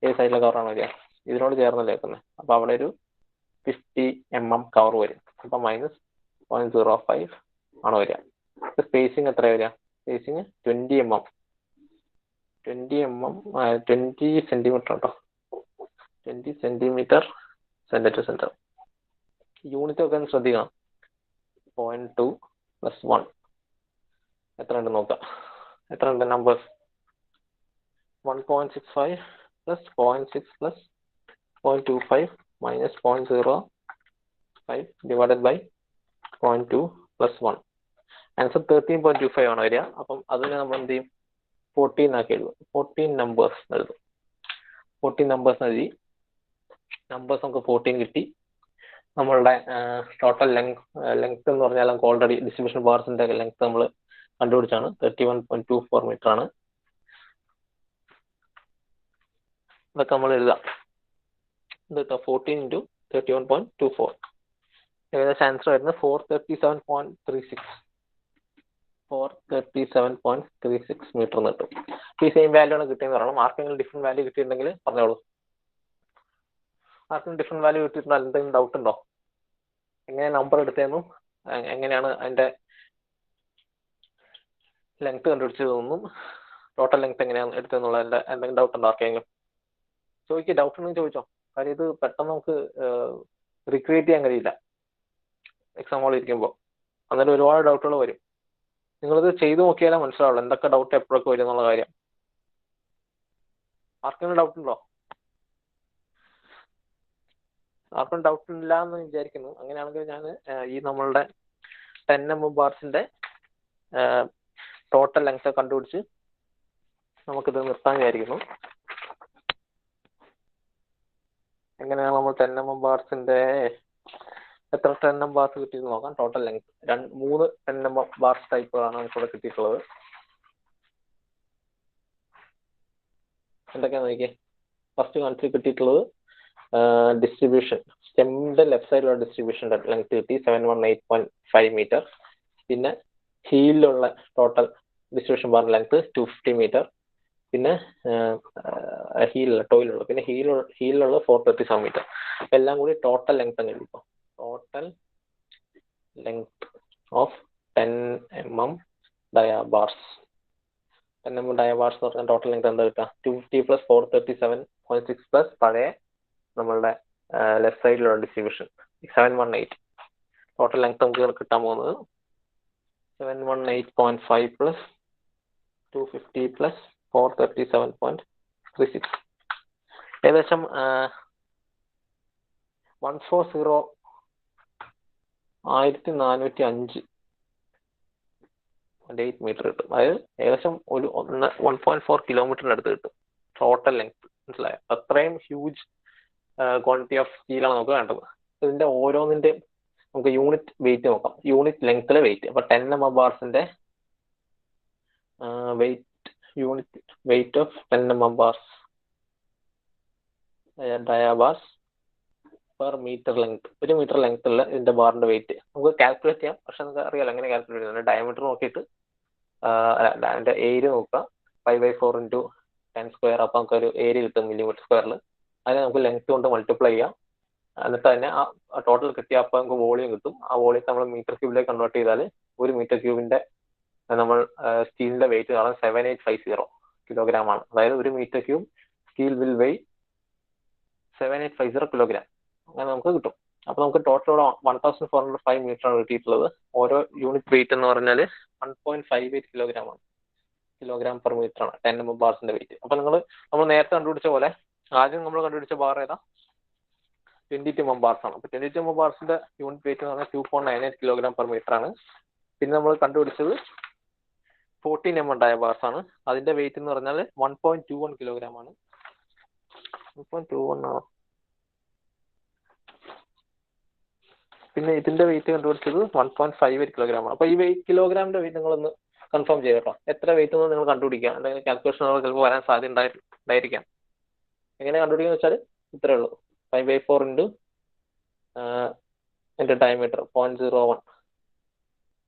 ഏത് സൈഡിലെ കവറാണ് വരിക? ഇതിനോട് ചേർന്നല്ലേ വെക്കുന്നത്. അപ്പൊ അവിടെ ഒരു 50 mm കവർ വരും. അപ്പൊ -0.05 ആണ് വരിക. സ്പേസിങ് എത്ര വരിക? സ്പേസിങ് 20 mm 20 സെന്റിമീറ്റർ കേട്ടോ. 20 centimetre centre to centre. Unit ഒക്കെ ഒന്ന് ശ്രദ്ധിക്കണം. 0.2 + 1 എത്ര ഉണ്ട് നോക്കാം. എത്ര ഉണ്ട് നമ്പേഴ്സ്? 1.65 + 0.6 + 0.25 - 0.05 divided by 0.2 + 1. ആൻസർ 13.25 ആണ് വരിക. അപ്പം അതിനെ നമ്മൾ എന്ത് ചെയ്യും? 14 ആക്കി എഴുതും. 14 നമ്പേഴ്സ് എഴുതും. 14 നമ്പേഴ്സ് എഴുതി. നമ്പേഴ്സ് നമുക്ക് 14 കിട്ടി. നമ്മളുടെ ടോട്ടൽ ലെങ്ത് എന്ന് പറഞ്ഞാൽ നമുക്ക് ഓൾറെഡി ഡിസ്ട്രിബ്യൂഷൻ ബാർസിന്റെ ലെങ്ത് നമ്മൾ കണ്ടുപിടിച്ചാണ്. 31.24 മീറ്റർ ആണ്. ഇതൊക്കെ നമ്മൾ എഴുതാം. ഇത് 14 × 31.24. ഏകദേശം ആൻസർ വരുന്നത് 437.36 മീറ്റർ എന്ന് കിട്ടും. ഈ സെയിം വാല്യൂ ആണ് കിട്ടിയെന്ന് പറയണം. ആർക്കെങ്കിലും ഡിഫറെന്റ് വാല്യൂ കിട്ടിയിട്ടുണ്ടെങ്കിൽ പറഞ്ഞോളൂ. ആർക്കെങ്കിലും ഡിഫറെന്റ് വാല്യൂ കിട്ടിയിട്ടുണ്ടോ? എന്തെങ്കിലും ഡൗട്ട് ഉണ്ടോ? എങ്ങനെ നമ്പർ എടുത്തതെന്നും എങ്ങനെയാണ് അതിന്റെ ലെങ്ത് കണ്ടുപിടിച്ചതെന്നും ടോട്ടൽ ലെങ്ത് എങ്ങനെയാണ് എടുത്തതെന്നുള്ള എന്തെങ്കിലും ഡൗട്ട് ഉണ്ടോ ആർക്കെങ്കിലും? ചോദിക്കുക, ഡൗട്ട് ഉണ്ടെങ്കിൽ ചോദിച്ചോ. കാര്യം ഇത് പെട്ടെന്ന് നമുക്ക് റിക്രിയേറ്റ് ചെയ്യാൻ കഴിയില്ല എക്സാം ഹോളിൽ ഇരിക്കുമ്പോൾ. അന്നേരം ഒരുപാട് ഡൗട്ടുകൾ വരും. നിങ്ങളിത് ചെയ്തു നോക്കിയാലേ മനസ്സിലാവുള്ളൂ എന്തൊക്കെ ഡൗട്ട് എപ്പോഴൊക്കെ വരും എന്നുള്ള കാര്യം. ആർക്കെങ്കിലും ഡൗട്ട് ഉണ്ടോ? ആർക്കും ഡൗട്ട് ഇല്ല എന്ന് വിചാരിക്കുന്നു. അങ്ങനെയാണെങ്കിൽ ഞാൻ ഈ നമ്മളുടെ 10 mm ബാർസിന്റെ ടോട്ടൽ ലെങ്ത് കണ്ടുപിടിച്ച് നമുക്കിത് നിർത്താൻ വിചാരിക്കുന്നു. എങ്ങനെയാണ് നമ്മൾ 10 mm ബാർസിന്റെ എത്ര 10 mm ബാർസ് കിട്ടിയെന്ന് നോക്കാം. ടോട്ടൽ ലെങ്ത് 3 10 mm ബാർസ് ടൈപ്പുകളാണ് നമുക്കിവിടെ കിട്ടിയിട്ടുള്ളത്. എന്തൊക്കെയാ നോക്കിയേ. ഫസ്റ്റ് കൺട്രി കിട്ടിയിട്ടുള്ളത് ഡിസ്ട്രിബ്യൂഷൻ സ്റ്റെമിന്റെ ലെഫ്റ്റ് സൈഡിലുള്ള ഡിസ്ട്രിബ്യൂഷന്റെ ലെങ്ത് കിട്ടി 718.5 മീറ്റർ. പിന്നെ ഹീലിലുള്ള total distribution bar length 250 metre. പിന്നെ ടോയിലുള്ള പിന്നെ ഹീലിലുള്ള 437 മീറ്റർ. എല്ലാം കൂടി ടോട്ടൽ ലെങ്ത് അങ്ങ് എഴുതിപ്പോ. Total length of 10 mm dia bars. 10 mm dia bars എന്ന് പറഞ്ഞാൽ ടോട്ടൽ ലെങ്ത് എന്താ കിട്ടുക? 250 പ്ലസ് 437.6 പ്ലസ് പഴയ നമ്മളുടെ ലെഫ്റ്റ് സൈഡിലുള്ള ഡിസ്ട്രിബ്യൂഷൻ 718. ടോട്ടൽ ലെങ്ത് നമുക്ക് കിട്ടാൻ പോകുന്നത് 718.5 പ്ലസ് 250 പ്ലസ് 437.36, ഏകദേശം 1405.8 മീറ്റർ കിട്ടും. അതായത് ഏകദേശം ഒരു 1.4 കിലോമീറ്ററിന് അടുത്ത് കിട്ടും ടോട്ടൽ ലെങ്ത്. മനസ്സിലായോ? അത്രയും ഹ്യൂജ് ക്വാണ്ടിറ്റി ഓഫ് സ്റ്റീലാണ് നമുക്ക് വേണ്ടത്. ഇതിന്റെ ഓരോന്നിന്റെ നമുക്ക് യൂണിറ്റ് വെയിറ്റ് നോക്കാം. യൂണിറ്റ് ലെങ്ത്തിലെ വെയിറ്റ്. അപ്പൊ 10 mm ബാർസിന്റെ unit weight of 10 mm bars dia bars per metre length. 1 metre length ഉള്ള ഇതിന്റെ ബാറിന്റെ വെയിറ്റ് നമുക്ക് കാൽക്കുലേറ്റ് ചെയ്യാം. പക്ഷെ നമുക്ക് അറിയാലോ എങ്ങനെ കാൽക്കുലേറ്റ് ചെയ്യുന്നത്. ഡയമീറ്റർ നോക്കിയിട്ട് അതിന്റെ ഏരിയ നോക്കുക. 5/4 × 10 സ്ക്വയർ. അപ്പൊ നമുക്ക് ഒരു ഏരിയ കിട്ടും മില്ലിമീറ്റർ സ്ക്വയറിൽ. അതിനെ നമുക്ക് ലെങ്ത് കൊണ്ട് മൾട്ടിപ്ലൈ ചെയ്യാം. എന്നിട്ട് തന്നെ ആ ടോട്ടൽ കിട്ടിയ അപ്പോൾ നമുക്ക് വോളിയം കിട്ടും. ആ വോളിയത്തെ നമ്മൾ മീറ്റർ ക്യൂബിലേക്ക് കൺവേർട്ട് ചെയ്താൽ 1 മീറ്റർ ക്യൂബിന്റെ നമ്മൾ സ്റ്റീലിന്റെ വെയിറ്റ് കാണാൻ 7850 കിലോഗ്രാം ആണ്. അതായത് 1 metre cube steel will weigh 7850 kilogram. അങ്ങനെ നമുക്ക് കിട്ടും. അപ്പൊ നമുക്ക് ടോട്ടൽ 1405 മീറ്റർ ആണ് കിട്ടിയിട്ടുള്ളത്. ഓരോ യൂണിറ്റ് വെയിറ്റ് എന്ന് പറഞ്ഞാൽ 1.58 കിലോഗ്രാം ആണ്. കിലോഗ്രാം പെർ മീറ്റർ ആണ് 10 mm ബാർസിന്റെ വെയിറ്റ്. അപ്പൊ നമ്മൾ നേരത്തെ കണ്ടുപിടിച്ച പോലെ ആദ്യം നമ്മൾ കണ്ടുപിടിച്ച ബാർ ഏതാ? 22 mm ബാർസ് ആണ്. അപ്പൊ 22 mm ബാർസിന്റെ യൂണിറ്റ് വെയിറ്റ് എന്ന് പറഞ്ഞാൽ 2.98 കിലോഗ്രാം പെർ മീറ്റർ ആണ്. പിന്നെ നമ്മൾ കണ്ടുപിടിച്ചത് 14 mm ഡയാബാർസ് ആണ്. അതിന്റെ വെയിറ്റ് എന്ന് പറഞ്ഞാൽ 1.21 കിലോഗ്രാം ആണ്. 1.21 ആണോ? പിന്നെ ഇതിന്റെ വെയിറ്റ് കണ്ടുപിടിച്ചത് 1.58 കിലോഗ്രാം ആണ്. അപ്പൊ ഈ കിലോഗ്രാമിന്റെ വെയിറ്റ് നിങ്ങളൊന്ന് കൺഫേം ചെയ്ത് കേട്ടോ. എത്ര വെയിറ്റ് എന്ന് നിങ്ങൾ കണ്ടുപിടിക്കുക. അല്ലെങ്കിൽ കാൽക്കുലേഷൻ ചിലപ്പോൾ വരാൻ സാധ്യത ഉണ്ടായിരിക്കാം. എങ്ങനെ കണ്ടുപിടിക്കുക വെച്ചാൽ ഇത്രേ ഉള്ളൂ. 5/4 × ഡയമീറ്റർ 0.01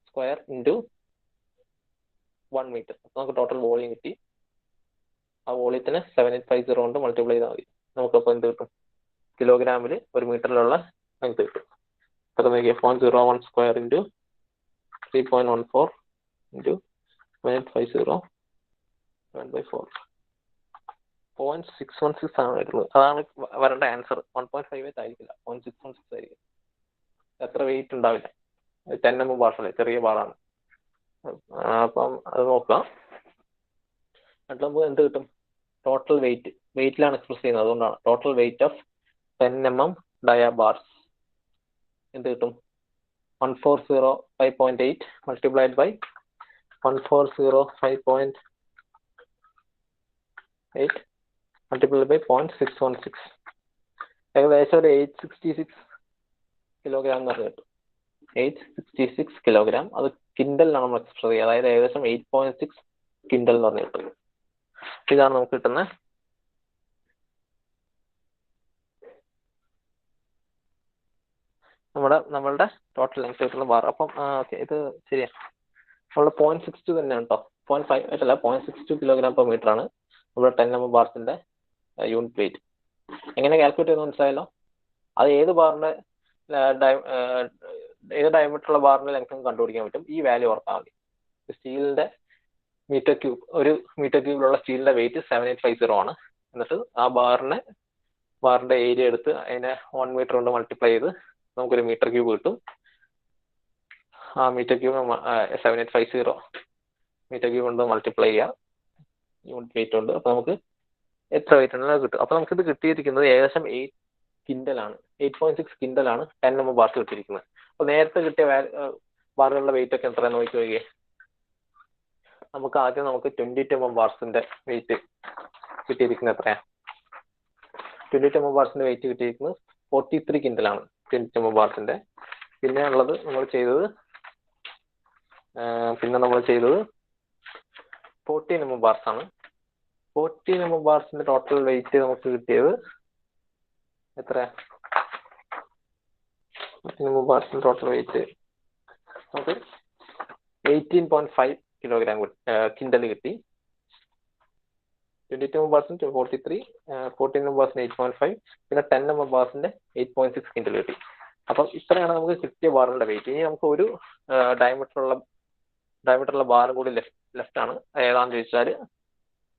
സ്ക്വയർ × 1 മീറ്റർ. അപ്പൊ നമുക്ക് ടോട്ടൽ വോളിയം കിട്ടി. ആ വോളിയത്തിന് 7850 കൊണ്ട് മൾട്ടിപ്ലൈ ചെയ്താൽ മതി. നമുക്കപ്പോൾ എന്ത് കിട്ടും? കിലോഗ്രാമിൽ 1 മീറ്ററിലുള്ള ലെങ്ത് കിട്ടും. അപ്പൊ നോക്കിയാൽ 0.01 സ്ക്വയർ × 3.14 × 7850 1/4 0.616 ആണ് വരുന്നത്. അതാണ് വരേണ്ട ആൻസർ. 1.58 ആയിരിക്കില്ല, 0.616 ആയിരിക്കും. എത്ര വെയിറ്റ് ഉണ്ടാവില്ല. 10 mm ബാർസല്ലേ, ചെറിയ ബാറാണ്. അപ്പം അത് നോക്കാം. എന്നിട്ട് നമുക്ക് എന്ത് കിട്ടും? ടോട്ടൽ വെയിറ്റിലാണ് എക്സ്പ്രസ് ചെയ്യുന്നത്. അതുകൊണ്ടാണ് ടോട്ടൽ വെയിറ്റ് ഓഫ് 10 mm ഡയാബാർസ് എന്ത് കിട്ടും? 1405.8 മൾട്ടിപ്ലൈഡ് ബൈ 1405.8 മൾട്ടിപ്ലൈഡ് ബൈ 0.616. ഏകദേശം ഒരു 866 കിലോഗ്രാം എന്ന് പറഞ്ഞു കിട്ടും. 866 കിലോഗ്രാം. അത് കിൻഡലിലാണ് നമ്മൾ എക്സ്പ്രസ് ചെയ്യുക. അതായത് ഏകദേശം 8.6 കിൻഡൽ എന്ന് പറഞ്ഞു കിട്ടും. ഇതാണ് നമുക്ക് കിട്ടുന്നത്. നമ്മളുടെ ടോട്ടൽ ലെങ്ത് കിട്ടുന്ന ബാർ. അപ്പം ഓക്കെ, ഇത് ശരിയാണ്. നമ്മുടെ 0.62 തന്നെയാണ് കേട്ടോ. 0.58 അല്ല, 0.62 കിലോഗ്രാം പെർ മീറ്റർ ആണ് നമ്മുടെ 10 mm ബാർസിന്റെ യൂണിറ്റ് വെയിറ്റ്. എങ്ങനെ കാൽക്കുലേറ്റ് ചെയ്യുന്നത് മനസ്സിലായല്ലോ. അത് ഏത് ഡയമീറ്ററുള്ള ബാറിന്റെ ലെങ്ത് കണ്ടുപിടിക്കാൻ പറ്റും. ഈ വാല്യൂ ഓർത്താൽ മതി. സ്റ്റീലിന്റെ മീറ്റർ ക്യൂബ്, 1 മീറ്റർ ക്യൂബിലുള്ള സ്റ്റീലിന്റെ വെയിറ്റ് 7850 ആണ്. എന്നിട്ട് ആ ബാറിന്റെ ഏരിയ എടുത്ത് അതിനെ 1 മീറ്റർ കൊണ്ട് മൾട്ടിപ്ലൈ ചെയ്ത് നമുക്കൊരു മീറ്റർ ക്യൂബ് കിട്ടും. ആ മീറ്റർ ക്യൂബ് 7850 മീറ്റർ ക്യൂബ് കൊണ്ട് മൾട്ടിപ്ലൈ ചെയ്യാം യൂണിറ്റ് വെയിറ്റ് കൊണ്ട്. അപ്പൊ നമുക്ക് എത്ര വെയിറ്റ് ഉണ്ടെങ്കിൽ അത് കിട്ടും. അപ്പൊ നമുക്കിത് കിട്ടിയിരിക്കുന്നത് ഏകദേശം 8 കിൻഡലാണ്, 8.6 കിൻഡലാണ് 10 mm ബാർസ് കിട്ടിയിരിക്കുന്നത്. അപ്പൊ നേരത്തെ കിട്ടിയ ബാറുകളുടെ വെയിറ്റ് ഒക്കെ എത്ര നോക്കി നോക്കിയേ. നമുക്ക് 22 mm ബാർസിന്റെ വെയിറ്റ് കിട്ടിയിരിക്കുന്നത് എത്രയാ? 22 mm ബാർസിന്റെ വെയിറ്റ് കിട്ടിയിരിക്കുന്നത് 43 കിൻഡലാണ് 22 mm ബാർസിന്റെ. പിന്നെ ഉള്ളത് നമ്മൾ ചെയ്തത് 14 mm ബാർസ് ആണ്. 14 mm ബാർസിന്റെ ടോട്ടൽ വെയിറ്റ് നമുക്ക് കിട്ടിയത് എത്രയാ? 14 mm ബാർസിന്റെ ടോട്ടൽ വെയിറ്റ് നമുക്ക് 18.5 കിലോഗ്രാം കിൻഡൽ കിട്ടി. 22 mm ബാർസിന് 43, 14 mm ബാർസിന് 8.5, പിന്നെ 10 mm ബാർസിന്റെ 8.6 കിൻഡൽ കിട്ടി. അപ്പം ഇത്രയാണ് നമുക്ക് കിട്ടിയ ബാറുകളുടെ വെയിറ്റ്. ഇനി നമുക്ക് ഒരു ഡയമീറ്ററുള്ള ഡയമീറ്ററുള്ള ബാറും കൂടി ലെഫ്റ്റ് ആണ്. ഏതാണെന്ന് ചോദിച്ചാൽ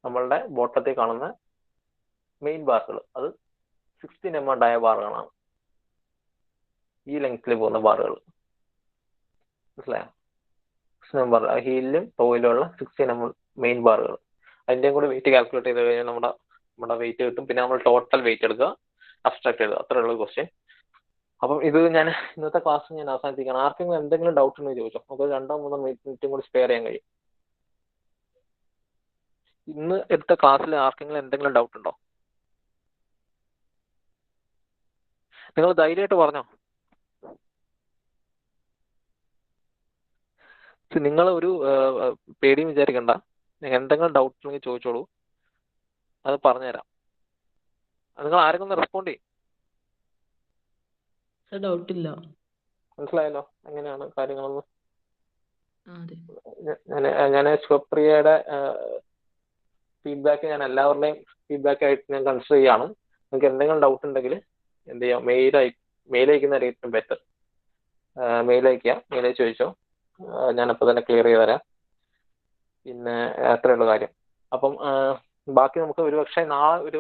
നമ്മളുടെ ബോട്ടത്തിൽ കാണുന്ന മെയിൻ ബാറുകൾ, അത് 16 mm ഡയ ബാറുകളാണ്. ഈ ലെങ്ത്തിൽ പോകുന്ന ബാറുകൾ മനസ്സിലായോ? 16 mm ഹീലിലും ടോയിലും ഉള്ള 16 mm മെയിൻ ബാറുകൾ. അതിൻ്റെയും കൂടി വെയിറ്റ് കാൽക്കുലേറ്റ് ചെയ്ത് കഴിഞ്ഞാൽ നമ്മുടെ വെയിറ്റ് കിട്ടും. പിന്നെ നമ്മൾ ടോട്ടൽ വെയിറ്റ് എടുക്കുക, അബ്സ്ട്രാക്ട് എഴുതുക. അത്രേ ഉള്ളൂ ക്വസ്റ്റ്യൻ. അപ്പം ഇത് ഞാൻ ഇന്നത്തെ ക്ലാസ് ഞാൻ അവസാനിപ്പിക്കണം. ആർക്കെങ്കിലും എന്തെങ്കിലും ഡൗട്ട് ഉണ്ടെങ്കിൽ ചോദിച്ചോ. നമുക്ക് 2-3 മിനിറ്റും കൂടി സ്പെയർ ചെയ്യാൻ കഴിയും. ഇന്ന് എടുത്ത ക്ലാസ്സിൽ ആർക്കെങ്കിലും എന്തെങ്കിലും ഡൗട്ട് ഉണ്ടോ? നിങ്ങൾ ധൈര്യമായിട്ട് പറഞ്ഞോ. നിങ്ങൾ ഒരു പേടിയും വിചാരിക്കണ്ട. നിങ്ങൾ എന്തെങ്കിലും ഡൗട്ട് ഉണ്ടെങ്കിൽ ചോദിച്ചോളൂ, അത് പറഞ്ഞുതരാം. നിങ്ങൾ ആരെങ്കിലും റെസ്പോണ്ട് ചെയ്യും. സർ ഡൗട്ട് ഇല്ല. മനസ്സിലായല്ലോ എങ്ങനെയാണ് കാര്യങ്ങളെന്ന്? അതെ. ഞാൻ ശിവപ്രിയയുടെ ഫീഡ്ബാക്ക് ഞാൻ എല്ലാവരുടെയും ഫീഡ്ബാക്ക് ആയിട്ട് ഞാൻ കൺസിഡർ ചെയ്യാണ്. നിങ്ങൾക്ക് എന്തെങ്കിലും ഡൗട്ട് ഉണ്ടെങ്കിൽ എന്ത് ചെയ്യാം, മെയിൽ അയക്കുന്നതായിരിക്കും ബെറ്റർ. മെയിൽ അയച്ച് ചോദിച്ചോ, ഞാനപ്പോൾ തന്നെ ക്ലിയർ ചെയ്ത് തരാം. പിന്നെ അത്രയുള്ള കാര്യം. അപ്പം ബാക്കി നമുക്ക് ഒരുപക്ഷെ നാളെ ഒരു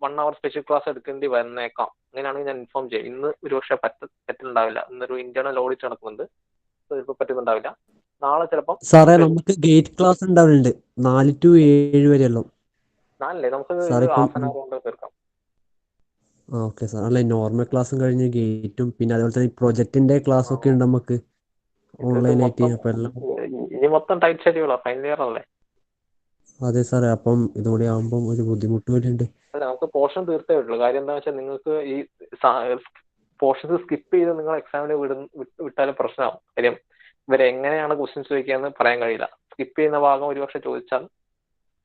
1 hour സ്പെഷ്യൽ ക്ലാസ് എടുക്കേണ്ടി വന്നേക്കാം. അങ്ങനെയാണെങ്കിൽ ഞാൻ ഇൻഫോം ചെയ്യും. ഇന്ന് ഒരുപക്ഷെ പറ്റുന്നുണ്ടാവില്ല. ഇന്നൊരു ഇന്റേണൽ ഓഡിറ്റ് നടക്കുന്നുണ്ട്, ചിലപ്പോൾ പറ്റുന്നുണ്ടാവില്ല. നാളെ ചിലപ്പം സാറേ നമുക്ക് ഗേറ്റ് ക്ലാസ് ഉണ്ടാവുന്നുണ്ട് 4 to 7 വരെയല്ലോ. നാലല്ലേ, നമുക്ക് സാർ ഒരു ഇപ്പം 1/2 hour കൊണ്ട് തീർക്കാം. Okay sir. അല്ല, നോർമൽ ക്ലാസ്സും കഴിഞ്ഞ് ഗേറ്റും പിന്നെ അതുപോലെ തന്നെ പ്രൊജക്ടിന്റെ ക്ലാസ് ഒക്കെ ഉണ്ട് നമുക്ക് ഓൺലൈനായിട്ട്. അപ്പം എല്ലാം ഇനി മൊത്തം ടൈറ്റ് ഷെഡ്യൂളാ, ഫൈനൽ ഇയർ അല്ലേ. അതെ സാറേ. അപ്പം ഇതുകൂടി ആകുമ്പം ഒരു ബുദ്ധിമുട്ട് പോലെ ഉണ്ട്. അല്ല, നമുക്ക് പോർഷൻ തീർത്തേ ഉള്ളൂ. കാര്യം എന്താ വെച്ചാൽ നിങ്ങൾക്ക് ഈ പോർഷൻസ് സ്കിപ്പ് ചെയ്ത് നിങ്ങൾ എക്സാമിന് വിട്ടാലും പ്രശ്നമാവും. കാര്യം ഇവരെങ്ങനെയാണ് ക്വസ്റ്റ്യൻസ് ചോദിക്കുകയെന്ന് പറയാൻ കഴിയില്ല. സ്കിപ്പ് ചെയ്യുന്ന ഭാഗം ഒരുപക്ഷെ ചോദിച്ചാൽ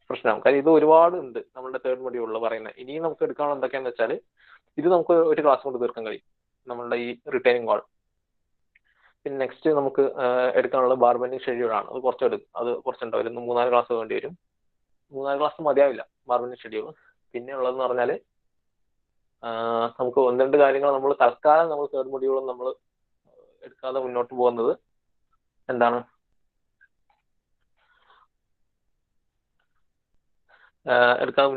പ്രശ്നമാവും. കാര്യം ഇത് ഒരുപാട് ഉണ്ട് നമ്മുടെ തേർഡ് മൊഡ്യൂളിൽ പറയുന്നത്. ഇനിയും നമുക്ക് എടുക്കാനുള്ള എന്തൊക്കെയാണെന്ന് വെച്ചാൽ ഇത് നമുക്ക് ഒരു ക്ലാസ് കൊണ്ട് തീർക്കാൻ കഴിയും, നമ്മളുടെ ഈ റിട്ടേണിംഗ് വാൾ. പിന്നെ നെക്സ്റ്റ് നമുക്ക് എടുക്കാനുള്ള ബാർബൻഡിങ് ഷെഡ്യൂളാണ്. അത് കുറച്ചുണ്ടാവും. ഒരു 3-4 ക്ലാസ് വേണ്ടി വരും. 3-4 ക്ലാസ് മതിയാവില്ല ബാർബൻഡിങ് ഷെഡ്യൂൾ. പിന്നെ ഉള്ളതെന്ന് പറഞ്ഞാൽ നമുക്ക് 1-2 കാര്യങ്ങൾ നമ്മൾ തൽക്കാലം നമ്മൾ തേർഡ് മൊഡ്യൂളും നമ്മൾ എടുക്കാതെ മുന്നോട്ട് പോകുന്നത് എന്താണ്, എടുക്കാതെ